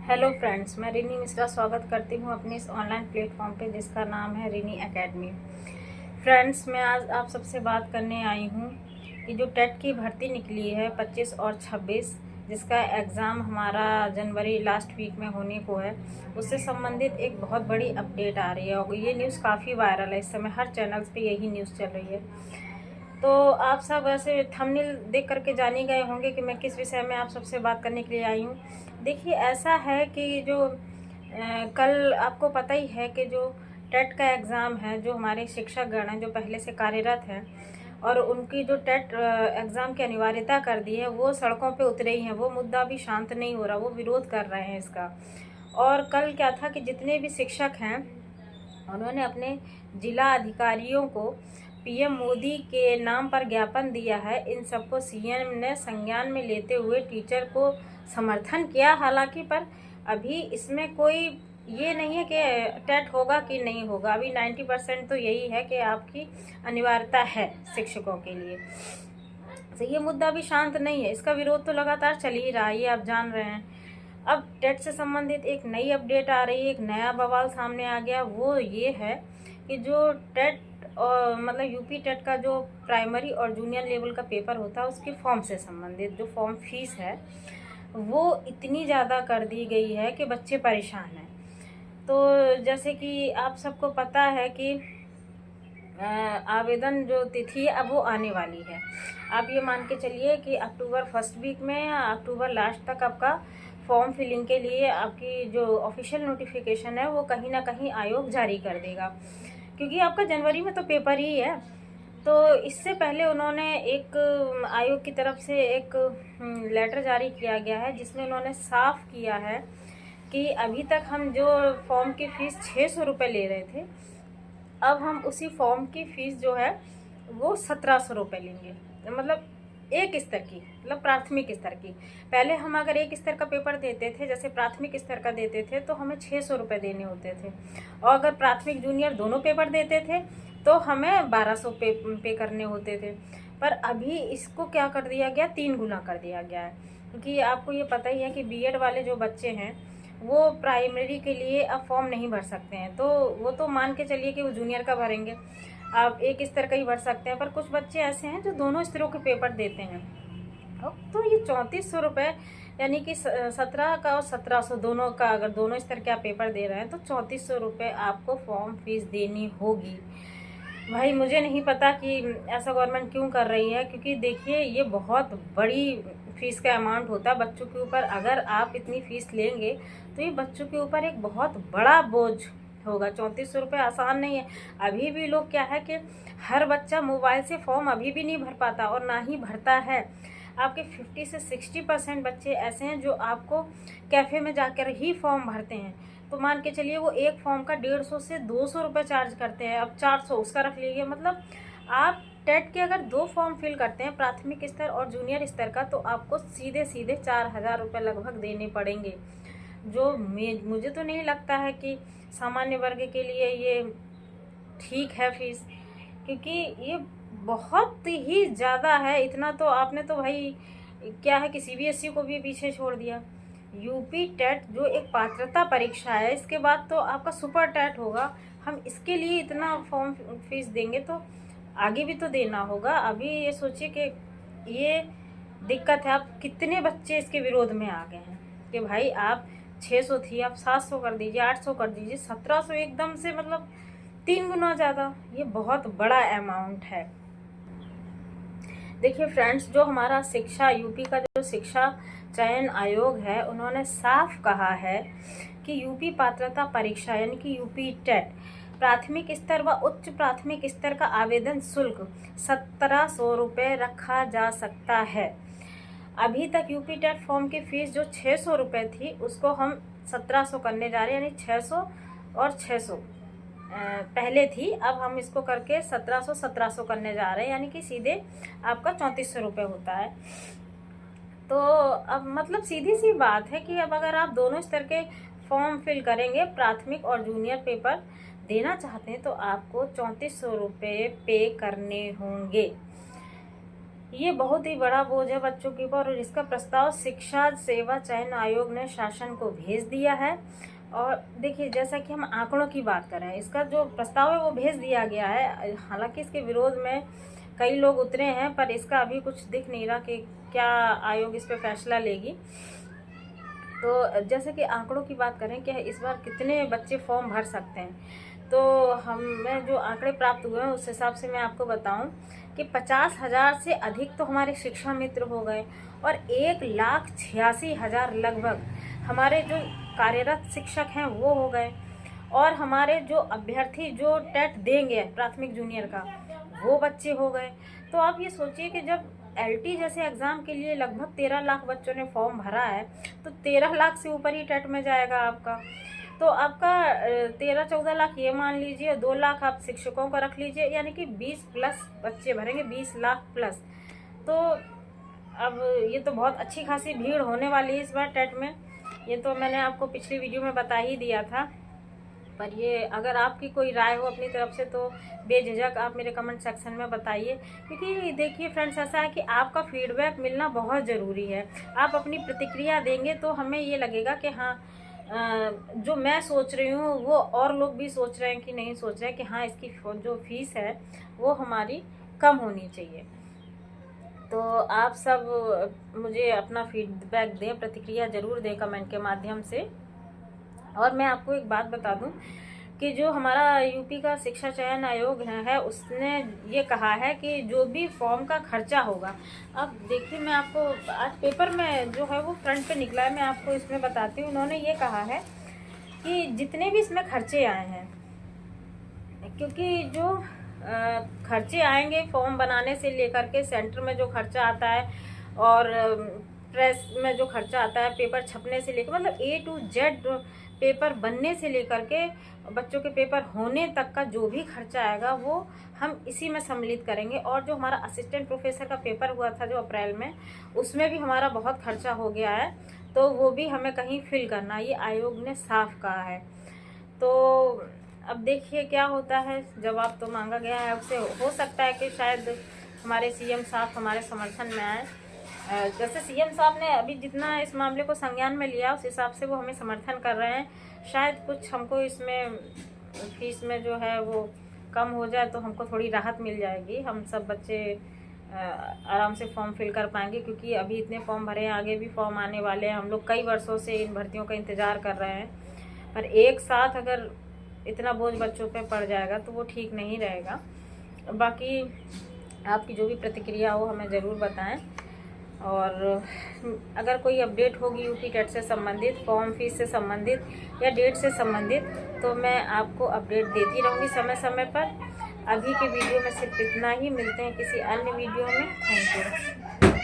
Hello friends, मैं रिनी मिश्रा स्वागत करती हूँ अपने इस ऑनलाइन प्लेटफॉर्म पे जिसका नाम है रिनी एकेडमी। फ्रेंड्स, मैं आज आप सबसे बात करने आई हूँ कि जो टेट की भर्ती निकली है 25 और 26, जिसका एग्ज़ाम हमारा जनवरी लास्ट वीक में होने को है, उससे संबंधित एक बहुत बड़ी अपडेट आ रही है और ये न्यूज़ काफ़ी वायरल है। इस समय हर चैनल्स पे यही न्यूज़ चल रही है। तो आप सब ऐसे थंबनेल देख करके जान ही गए होंगे कि मैं किस विषय में आप सबसे बात करने के लिए आई हूँ। देखिए, ऐसा है कि जो कल आपको पता ही है कि जो टेट का एग्ज़ाम है, जो हमारे शिक्षकगण हैं जो पहले से कार्यरत हैं और उनकी जो टेट एग्ज़ाम की अनिवार्यता कर दी है, वो सड़कों पे उतरे ही हैं। वो मुद्दा अभी शांत नहीं हो रहा, वो विरोध कर रहे हैं इसका। और कल क्या था कि जितने भी शिक्षक हैं उन्होंने अपने जिला अधिकारियों को पीएम मोदी के नाम पर ज्ञापन दिया है। इन सबको सीएम ने संज्ञान में लेते हुए टीचर को समर्थन किया, हालांकि पर अभी इसमें कोई ये नहीं है कि टेट होगा कि नहीं होगा। अभी 90% तो यही है कि आपकी अनिवार्यता है शिक्षकों के लिए। तो ये मुद्दा अभी शांत नहीं है, इसका विरोध तो लगातार चल ही रहा है, ये आप जान रहे हैं। अब टेट से संबंधित एक नई अपडेट आ रही है, एक नया बवाल सामने आ गया। वो ये है कि जो टेट और मतलब यूपी टेट का जो प्राइमरी और जूनियर लेवल का पेपर होता है, उसके फॉर्म से संबंधित जो फॉर्म फीस है वो इतनी ज़्यादा कर दी गई है कि बच्चे परेशान हैं। तो जैसे कि आप सबको पता है कि आवेदन जो तिथि है अब वो आने वाली है। आप ये मान के चलिए कि अक्टूबर फर्स्ट वीक में या अक्टूबर लास्ट तक आपका फॉर्म फिलिंग के लिए आपकी जो ऑफिशियल नोटिफिकेशन है वो कहीं ना कहीं आयोग जारी कर देगा, क्योंकि आपका जनवरी में तो पेपर ही है। तो इससे पहले उन्होंने एक आयोग की तरफ से एक लेटर जारी किया गया है, जिसमें उन्होंने साफ किया है कि अभी तक हम जो फॉर्म की फ़ीस 600 रुपये ले रहे थे, अब हम उसी फॉर्म की फ़ीस जो है वो 1700 रुपये लेंगे। मतलब एक स्तर की, मतलब प्राथमिक स्तर की। पहले हम अगर एक स्तर का पेपर देते थे, जैसे प्राथमिक स्तर का देते थे, तो हमें 600 रुपये देने होते थे, और अगर प्राथमिक जूनियर दोनों पेपर देते थे तो हमें 1200 पे करने होते थे। पर अभी इसको क्या कर दिया गया, 3 गुना कर दिया गया है। क्योंकि आपको ये पता ही है कि बीएड वाले जो बच्चे हैं वो प्राइमरी के लिए अब फॉर्म नहीं भर सकते हैं, तो वो तो मान के चलिए कि वो जूनियर का भरेंगे, आप एक स्तर का ही भर सकते हैं। पर कुछ बच्चे ऐसे हैं जो दोनों स्तरों के पेपर देते हैं। अब तो ये 3400 रुपये, यानी कि 17 का और 1700 दोनों का, अगर दोनों स्तर के आप पेपर दे रहे हैं तो 3400 रुपये आपको फॉर्म फीस देनी होगी। भाई मुझे नहीं पता कि ऐसा गवर्नमेंट क्यों कर रही है, क्योंकि देखिए ये बहुत बड़ी फ़ीस का अमाउंट होता है बच्चों के ऊपर। अगर आप इतनी फ़ीस लेंगे तो ये बच्चों के ऊपर एक बहुत बड़ा बोझ होगा। 3400 रुपये आसान नहीं है। अभी भी लोग क्या है कि हर बच्चा मोबाइल से फॉर्म अभी भी नहीं भर पाता और ना ही भरता है। आपके 50 से 60% बच्चे ऐसे हैं जो आपको कैफ़े में जाकर ही फॉर्म भरते हैं। तो मान के चलिए वो एक फॉर्म का 150 से 200 रुपये चार्ज करते हैं। अब 400 उसका रख लीजिए। मतलब आप टेट के अगर 2 फॉर्म फिल करते हैं, प्राथमिक स्तर और जूनियर स्तर का, तो आपको सीधे सीधे 4000 रुपये लगभग देने पड़ेंगे, जो मुझे तो नहीं लगता है कि सामान्य वर्ग के लिए ये ठीक है फीस, क्योंकि ये बहुत ही ज़्यादा है। इतना तो आपने तो भाई क्या है कि सीबीएसई को भी पीछे छोड़ दिया। यूपी टेट जो एक पात्रता परीक्षा है, इसके बाद तो आपका सुपर टेट होगा। हम इसके लिए इतना फॉर्म फीस देंगे तो आगे भी तो देना होगा। अभी ये सोचिए कि ये दिक्कत है। आप कितने बच्चे इसके विरोध में आ गए हैं कि भाई आप 600 थी, आप 700 कर दीजिए, 800 कर दीजिए, 1700 एकदम से, मतलब 3 गुना ज़्यादा। ये बहुत बड़ा अमाउंट है। देखिए फ्रेंड्स, जो हमारा शिक्षा यूपी का जो शिक्षा चयन आयोग है, उन्होंने साफ कहा है कि यूपी पात्रता परीक्षा यानी कि यूपी टेट प्राथमिक स्तर व उच्च प्राथमिक स्तर का आवेदन शुल्क 1700 रुपये रखा जा सकता है। अभी तक यूपी टेट फॉर्म की फ़ीस जो 600 रुपये थी, उसको हम 1700 करने जा रहे हैं, यानी 600 और 600 पहले थी, अब हम इसको करके 1700 करने जा रहे हैं, यानी कि सीधे आपका 3400 रुपये होता है। तो अब मतलब सीधी सी बात है कि अब अगर आप दोनों स्तर के फॉर्म फिल करेंगे, प्राथमिक और जूनियर पेपर देना चाहते हैं, तो आपको 3400 रुपये पे करने होंगे। ये बहुत ही बड़ा बोझ है बच्चों के ऊपर, और इसका प्रस्ताव शिक्षा सेवा चयन आयोग ने शासन को भेज दिया है। और देखिए, जैसा कि हम आंकड़ों की बात करें, इसका जो प्रस्ताव है वो भेज दिया गया है। हालांकि इसके विरोध में कई लोग उतरे हैं, पर इसका अभी कुछ दिख नहीं रहा कि क्या आयोग इस पर फैसला लेगी। तो जैसे कि आंकड़ों की बात करें कि इस बार कितने बच्चे फॉर्म भर सकते हैं, तो हमें जो आंकड़े प्राप्त हुए हैं उस हिसाब से मैं आपको बताऊं कि 50,000 से अधिक तो हमारे शिक्षा मित्र हो गए, और 1,86,000 लगभग हमारे जो कार्यरत शिक्षक हैं वो हो गए, और हमारे जो अभ्यर्थी जो टेट देंगे प्राथमिक जूनियर का वो बच्चे हो गए। तो आप ये सोचिए कि जब एलटी जैसे एग्ज़ाम के लिए लगभग 13 लाख बच्चों ने फॉर्म भरा है, तो 13 लाख से ऊपर ही टेट में जाएगा आपका। तो आपका 13-14 लाख ये मान लीजिए, 2 लाख आप शिक्षकों का रख लीजिए, यानी कि 20 प्लस बच्चे भरेंगे, 20 लाख प्लस। तो अब ये तो बहुत अच्छी खासी भीड़ होने वाली है इस बार टेट में। ये तो मैंने आपको पिछली वीडियो में बता ही दिया था। पर ये अगर आपकी कोई राय हो अपनी तरफ से तो बेझिझक आप मेरे कमेंट सेक्शन में बताइए, क्योंकि देखिए फ्रेंड्स, ऐसा है कि आपका फीडबैक मिलना बहुत ज़रूरी है। आप अपनी प्रतिक्रिया देंगे तो हमें ये लगेगा कि हाँ, जो मैं सोच रही हूँ वो और लोग भी सोच रहे हैं कि नहीं सोच रहे हैं कि हाँ, इसकी जो फीस है वो हमारी कम होनी चाहिए। तो आप सब मुझे अपना फीडबैक दें, प्रतिक्रिया ज़रूर दें कमेंट के माध्यम से। और मैं आपको एक बात बता दूं कि जो हमारा यूपी का शिक्षा चयन आयोग है उसने ये कहा है कि जो भी फॉर्म का खर्चा होगा, अब देखिए मैं आपको आज पेपर में जो है वो फ्रंट पे निकला है, मैं आपको इसमें बताती हूँ। उन्होंने ये कहा है कि जितने भी इसमें खर्चे आए हैं, क्योंकि जो खर्चे आएंगे फॉर्म बनाने से लेकर के सेंटर में जो खर्चा आता है, और प्रेस में जो खर्चा आता है, पेपर छपने से लेकर, मतलब A to Z पेपर बनने से लेकर के बच्चों के पेपर होने तक का जो भी खर्चा आएगा वो हम इसी में सम्मिलित करेंगे। और जो हमारा असिस्टेंट प्रोफेसर का पेपर हुआ था जो अप्रैल में, उसमें भी हमारा बहुत खर्चा हो गया है, तो वो भी हमें कहीं फिल करना, ये आयोग ने साफ कहा है। तो अब देखिए क्या होता है, जवाब तो मांगा गया है, उससे हो सकता है कि शायद हमारे सीएम साहब हमारे समर्थन में आए। जैसे सीएम साहब ने अभी जितना इस मामले को संज्ञान में लिया उस हिसाब से वो हमें समर्थन कर रहे हैं। शायद कुछ हमको इसमें फीस में जो है वो कम हो जाए तो हमको थोड़ी राहत मिल जाएगी, हम सब बच्चे आराम से फॉर्म फिल कर पाएंगे, क्योंकि अभी इतने फॉर्म भरे हैं, आगे भी फॉर्म आने वाले हैं। हम लोग कई वर्षों से इन भर्तियों का इंतज़ार कर रहे हैं, पर एक साथ अगर इतना बोझ बच्चों पे पड़ जाएगा तो वो ठीक नहीं रहेगा। बाकी आपकी जो भी प्रतिक्रिया हो हमें ज़रूर बताएं, और अगर कोई अपडेट होगी यूपी टेट से संबंधित, फॉर्म फीस से संबंधित या डेट से संबंधित, तो मैं आपको अपडेट देती रहूँगी समय समय पर। अभी के वीडियो में सिर्फ इतना ही, मिलते हैं किसी अन्य वीडियो में। Thank you.